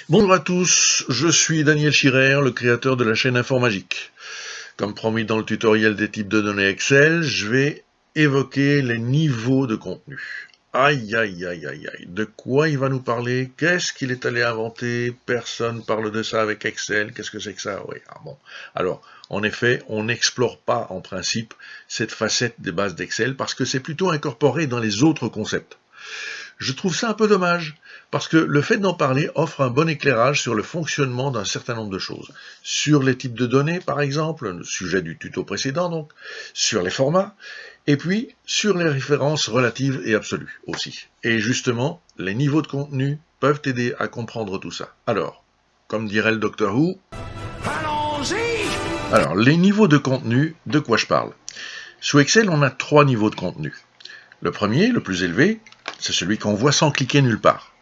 Bonjour à tous, je suis Daniel Schirer, le créateur de la chaîne Informagique. Comme promis dans le tutoriel des types de données Excel, je vais évoquer les niveaux de contenu. Aïe aïe aïe aïe aïe, de quoi il va nous parler? Qu'est-ce qu'il est allé inventer? Personne parle de ça avec Excel, qu'est-ce que c'est que ça? Oui, ah bon. Alors, en effet, on n'explore pas en principe cette facette des bases d'Excel parce que c'est plutôt incorporé dans les autres concepts. Je trouve ça un peu dommage, parce que le fait d'en parler offre un bon éclairage sur le fonctionnement d'un certain nombre de choses. Sur les types de données, par exemple, le sujet du tuto précédent donc, sur les formats, et puis sur les références relatives et absolues aussi. Et justement, les niveaux de contenu peuvent aider à comprendre tout ça. Alors, comme dirait le Docteur Who, allons-y! Alors, les niveaux de contenu, de quoi je parle? Sous Excel, on a 3 niveaux de contenu. Le premier, le plus élevé, c'est celui qu'on voit sans cliquer nulle part.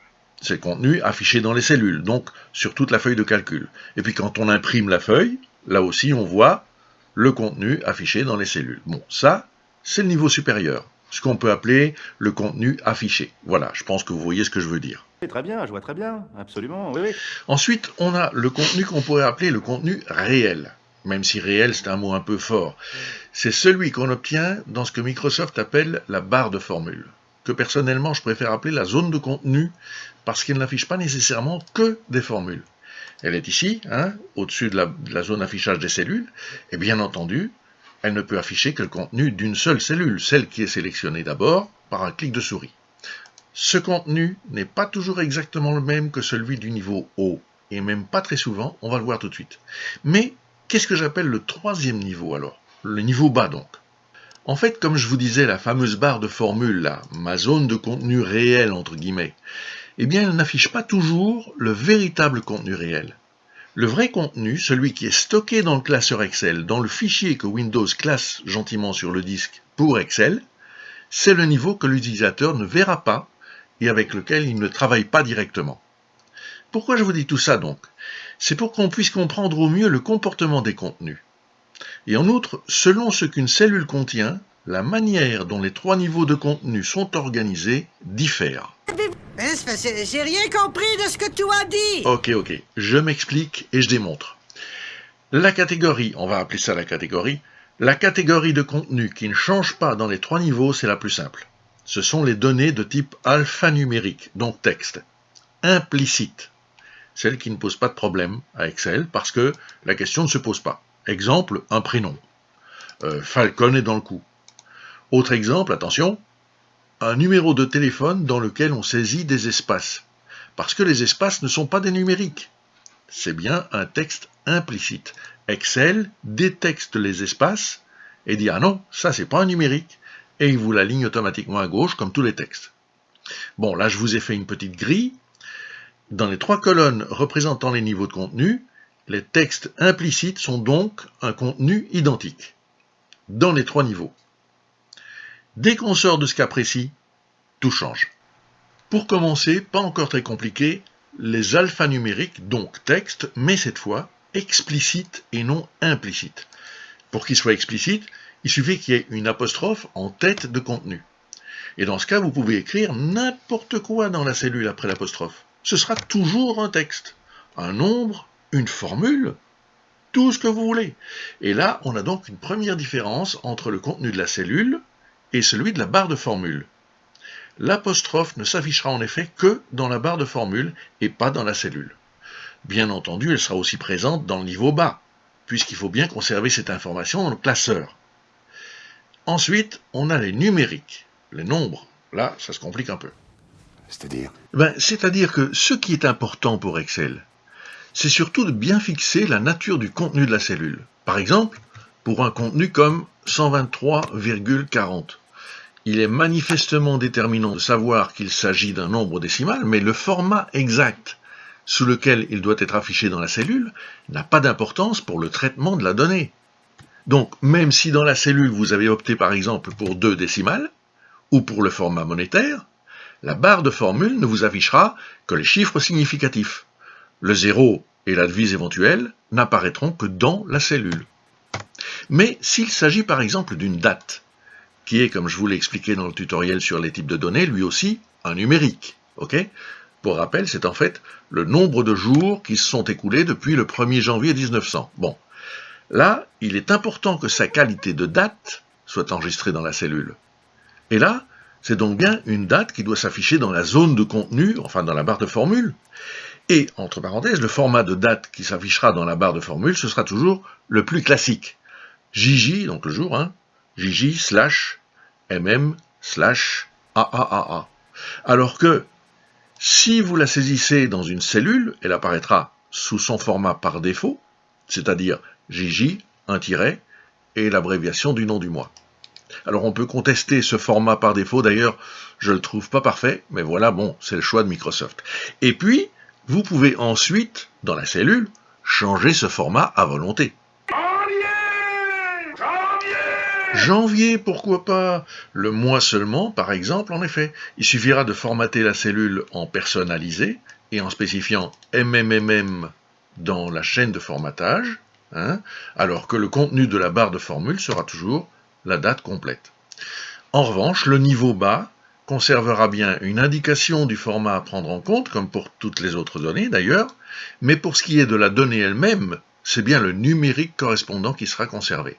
C'est le contenu affiché dans les cellules, donc sur toute la feuille de calcul. Et puis quand on imprime la feuille, là aussi on voit le contenu affiché dans les cellules. Bon, ça, c'est le niveau supérieur, ce qu'on peut appeler le contenu affiché. Voilà, je pense que vous voyez ce que je veux dire. Très bien, je vois très bien, absolument, oui. Ensuite, on a le contenu qu'on pourrait appeler le contenu réel. Même si réel, c'est un mot un peu fort. C'est celui qu'on obtient dans ce que Microsoft appelle la barre de formule, que personnellement je préfère appeler la zone de contenu, parce qu'elle n'affiche pas nécessairement que des formules. Elle est ici, au-dessus de la zone affichage des cellules, et bien entendu, elle ne peut afficher que le contenu d'une seule cellule, celle qui est sélectionnée d'abord par un clic de souris. Ce contenu n'est pas toujours exactement le même que celui du niveau haut, et même pas très souvent, on va le voir tout de suite. Mais qu'est-ce que j'appelle le troisième niveau alors? Le niveau bas donc. En fait, comme je vous disais, la fameuse barre de formule là, ma zone de contenu réel entre guillemets, eh bien elle n'affiche pas toujours le véritable contenu réel. Le vrai contenu, celui qui est stocké dans le classeur Excel, dans le fichier que Windows classe gentiment sur le disque pour Excel, c'est le niveau que l'utilisateur ne verra pas et avec lequel il ne travaille pas directement. Pourquoi je vous dis tout ça donc? C'est pour qu'on puisse comprendre au mieux le comportement des contenus. Et en outre, selon ce qu'une cellule contient, la manière dont les 3 niveaux de contenu sont organisés diffère. J'ai rien compris de ce que tu as dit. Ok, je m'explique et je démontre. La catégorie, on va appeler ça la catégorie de contenu qui ne change pas dans les 3 niveaux, c'est la plus simple. Ce sont les données de type alphanumérique, donc texte. Implicite, celle qui ne pose pas de problème à Excel parce que la question ne se pose pas. Exemple, un prénom. Falcon est dans le coup. Autre exemple, attention, un numéro de téléphone dans lequel on saisit des espaces. Parce que les espaces ne sont pas des numériques. C'est bien un texte implicite. Excel détecte les espaces et dit « Ah non, ça c'est pas un numérique » et il vous l'aligne automatiquement à gauche comme tous les textes. Bon, là je vous ai fait une petite grille. Dans les 3 colonnes représentant les niveaux de contenu, les textes implicites sont donc un contenu identique, dans les 3 niveaux. Dès qu'on sort de ce cas précis, tout change. Pour commencer, pas encore très compliqué, les alphanumériques, donc texte, mais cette fois explicite et non implicite. Pour qu'il soit explicite, il suffit qu'il y ait une apostrophe en tête de contenu. Et dans ce cas, vous pouvez écrire n'importe quoi dans la cellule après l'apostrophe. Ce sera toujours un texte, un nombre, une formule, tout ce que vous voulez. Et là, on a donc une première différence entre le contenu de la cellule et celui de la barre de formule. L'apostrophe ne s'affichera en effet que dans la barre de formule et pas dans la cellule. Bien entendu, elle sera aussi présente dans le niveau bas, puisqu'il faut bien conserver cette information dans le classeur. Ensuite, on a les numériques, les nombres. Là, ça se complique un peu. C'est-à-dire? C'est-à-dire que ce qui est important pour Excel, c'est surtout de bien fixer la nature du contenu de la cellule. Par exemple, pour un contenu comme 123,40. Il est manifestement déterminant de savoir qu'il s'agit d'un nombre décimal, mais le format exact sous lequel il doit être affiché dans la cellule n'a pas d'importance pour le traitement de la donnée. Donc, même si dans la cellule vous avez opté par exemple pour 2 décimales, ou pour le format monétaire, la barre de formule ne vous affichera que les chiffres significatifs. Le 0 et la devise éventuelle n'apparaîtront que dans la cellule. Mais s'il s'agit par exemple d'une date, qui est, comme je vous l'ai expliqué dans le tutoriel sur les types de données, lui aussi un numérique, ok ? Pour rappel, c'est en fait le nombre de jours qui se sont écoulés depuis le 1er janvier 1900. Bon, là, il est important que sa qualité de date soit enregistrée dans la cellule. Et là, c'est donc bien une date qui doit s'afficher dans la zone de contenu, enfin dans la barre de formule. Et, entre parenthèses, le format de date qui s'affichera dans la barre de formule, ce sera toujours le plus classique. JJ, donc le jour, hein, JJ/MM/AAAA. Alors que, si vous la saisissez dans une cellule, elle apparaîtra sous son format par défaut, c'est-à-dire JJ, un tiret, et l'abréviation du nom du mois. Alors on peut contester ce format par défaut, d'ailleurs je ne le trouve pas parfait, mais voilà, bon, c'est le choix de Microsoft. Et puis, vous pouvez ensuite, dans la cellule, changer ce format à volonté. Janvier, pourquoi pas? Le mois seulement, par exemple, en effet. Il suffira de formater la cellule en personnalisé et en spécifiant MMMM dans la chaîne de formatage, hein, alors que le contenu de la barre de formule sera toujours la date complète. En revanche, le niveau bas conservera bien une indication du format à prendre en compte, comme pour toutes les autres données d'ailleurs, mais pour ce qui est de la donnée elle-même, c'est bien le numérique correspondant qui sera conservé.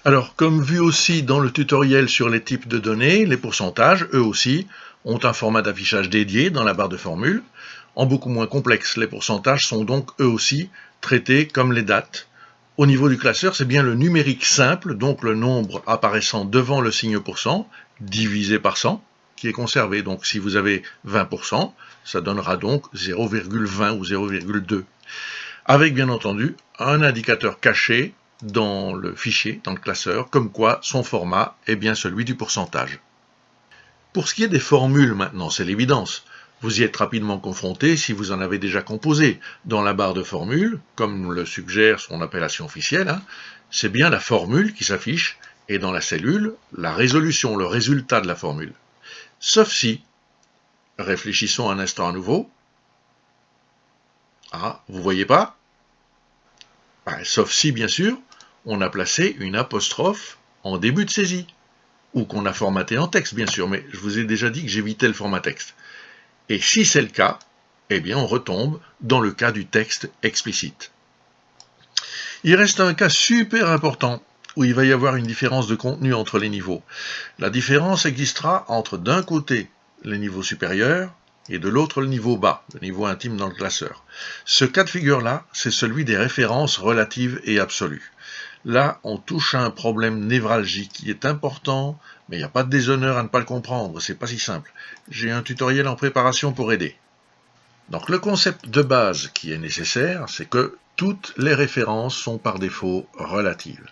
Alors, comme vu aussi dans le tutoriel sur les types de données, les pourcentages, eux aussi, ont un format d'affichage dédié dans la barre de formule. En beaucoup moins complexe, les pourcentages sont donc eux aussi traités comme les dates. Au niveau du classeur, c'est bien le numérique simple, donc le nombre apparaissant devant le signe pourcent, divisé par 100, qui est conservé. Donc si vous avez 20%, ça donnera donc 0,20 ou 0,2. Avec bien entendu un indicateur caché dans le fichier, dans le classeur, comme quoi son format est bien celui du pourcentage. Pour ce qui est des formules maintenant, c'est l'évidence. Vous y êtes rapidement confronté si vous en avez déjà composé. Dans la barre de formule, comme le suggère son appellation officielle, hein, c'est bien la formule qui s'affiche, et dans la cellule, la résolution, le résultat de la formule. Sauf si, réfléchissons un instant à nouveau, ah, vous voyez pas? Sauf si, bien sûr, on a placé une apostrophe en début de saisie, ou qu'on a formaté en texte, bien sûr, mais je vous ai déjà dit que j'évitais le format texte. Et si c'est le cas, eh bien on retombe dans le cas du texte explicite. Il reste un cas super important, où il va y avoir une différence de contenu entre les niveaux. La différence existera entre d'un côté les niveaux supérieurs, et de l'autre le niveau bas, le niveau intime dans le classeur. Ce cas de figure-là, c'est celui des références relatives et absolues. Là, on touche à un problème névralgique qui est important, mais il n'y a pas de déshonneur à ne pas le comprendre, c'est pas si simple. J'ai un tutoriel en préparation pour aider. Donc le concept de base qui est nécessaire, c'est que toutes les références sont par défaut relatives.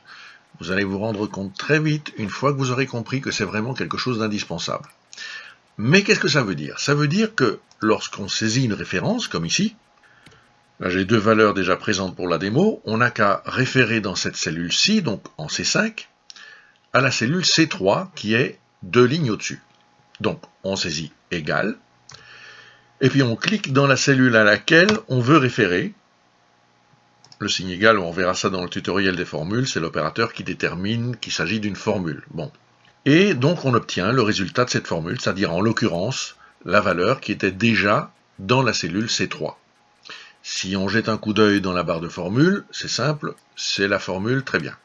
Vous allez vous rendre compte très vite, une fois que vous aurez compris que c'est vraiment quelque chose d'indispensable. Mais qu'est-ce que ça veut dire? Ça veut dire que lorsqu'on saisit une référence, comme ici, là j'ai deux valeurs déjà présentes pour la démo, on n'a qu'à référer dans cette cellule-ci, donc en C5, à la cellule C3 qui est 2 lignes au-dessus. Donc on saisit égal, et puis on clique dans la cellule à laquelle on veut référer. Le signe égal, on verra ça dans le tutoriel des formules, c'est l'opérateur qui détermine qu'il s'agit d'une formule. Bon. Et donc on obtient le résultat de cette formule, c'est-à-dire en l'occurrence la valeur qui était déjà dans la cellule C3. Si on jette un coup d'œil dans la barre de formule, c'est simple, c'est la formule, très bien.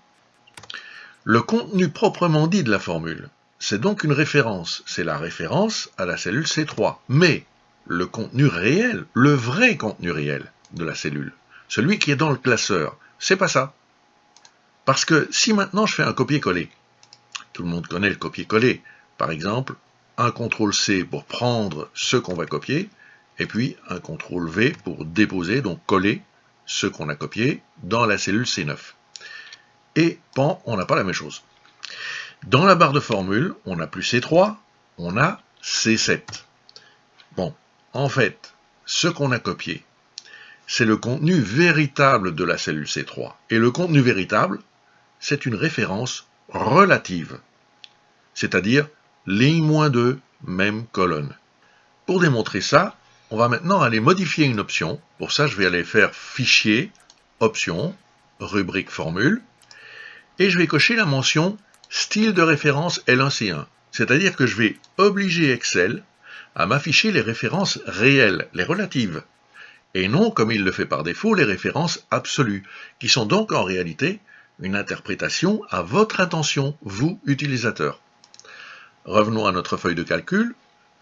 Le contenu proprement dit de la formule, c'est donc une référence, c'est la référence à la cellule C3. Mais le contenu réel, le vrai contenu réel de la cellule, celui qui est dans le classeur, c'est pas ça. Parce que si maintenant je fais un copier-coller, tout le monde connaît le copier-coller. Par exemple, un CTRL-C pour prendre ce qu'on va copier, et puis un CTRL-V pour déposer, donc coller ce qu'on a copié dans la cellule C9. Et pan, on n'a pas la même chose. Dans la barre de formule, on n'a plus C3, on a C7. Bon, en fait, ce qu'on a copié, c'est le contenu véritable de la cellule C3. Et le contenu véritable, c'est une référence relative, c'est-à-dire ligne -2, même colonne. Pour démontrer ça, on va maintenant aller modifier une option. Pour ça, je vais aller faire Fichier, Options, Rubrique Formule, et je vais cocher la mention Style de référence L1C1, c'est-à-dire que je vais obliger Excel à m'afficher les références réelles, les relatives, et non, comme il le fait par défaut, les références absolues, qui sont donc en réalité une interprétation à votre intention, vous, utilisateur. Revenons à notre feuille de calcul.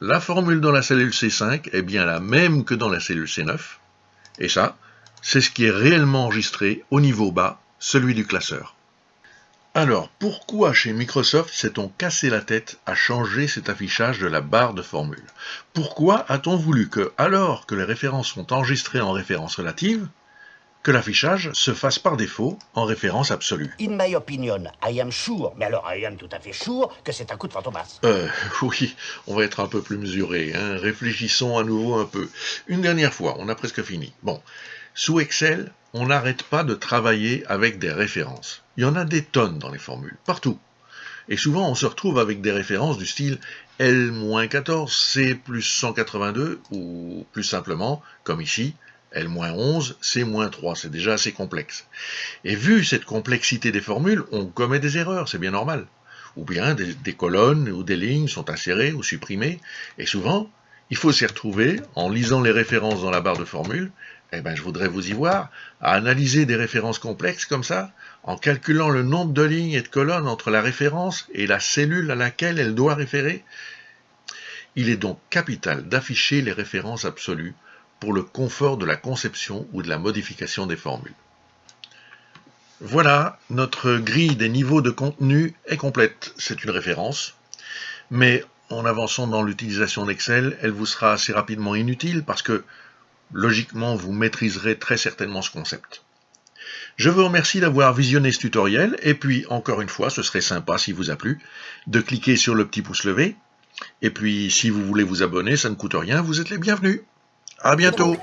La formule dans la cellule C5 est bien la même que dans la cellule C9, et ça, c'est ce qui est réellement enregistré au niveau bas, celui du classeur. Alors, pourquoi chez Microsoft s'est-on cassé la tête à changer cet affichage de la barre de formule? Pourquoi a-t-on voulu que, alors que les références sont enregistrées en référence relative, que l'affichage se fasse par défaut en référence absolue? In my opinion, I am sure, mais alors I am tout à fait sure que c'est un coup de fantomas. Oui, on va être un peu plus mesuré, hein. Réfléchissons à nouveau un peu. Une dernière fois, on a presque fini. Bon, sous Excel, on n'arrête pas de travailler avec des références. Il y en a des tonnes dans les formules, partout. Et souvent, on se retrouve avec des références du style L-14, C plus 182, ou plus simplement, comme ici, L-11, C-3, c'est déjà assez complexe. Et vu cette complexité des formules, on commet des erreurs, c'est bien normal. Ou bien des colonnes ou des lignes sont insérées ou supprimées, et souvent, il faut s'y retrouver en lisant les références dans la barre de formule. Je voudrais vous y voir, à analyser des références complexes comme ça, en calculant le nombre de lignes et de colonnes entre la référence et la cellule à laquelle elle doit référer. Il est donc capital d'afficher les références absolues pour le confort de la conception ou de la modification des formules. Voilà, notre grille des niveaux de contenu est complète. C'est une référence, mais en avançant dans l'utilisation d'Excel, elle vous sera assez rapidement inutile parce que, logiquement, vous maîtriserez très certainement ce concept. Je vous remercie d'avoir visionné ce tutoriel, et puis, encore une fois, ce serait sympa, si vous a plu, de cliquer sur le petit pouce levé, et puis, si vous voulez vous abonner, ça ne coûte rien, vous êtes les bienvenus. À bientôt.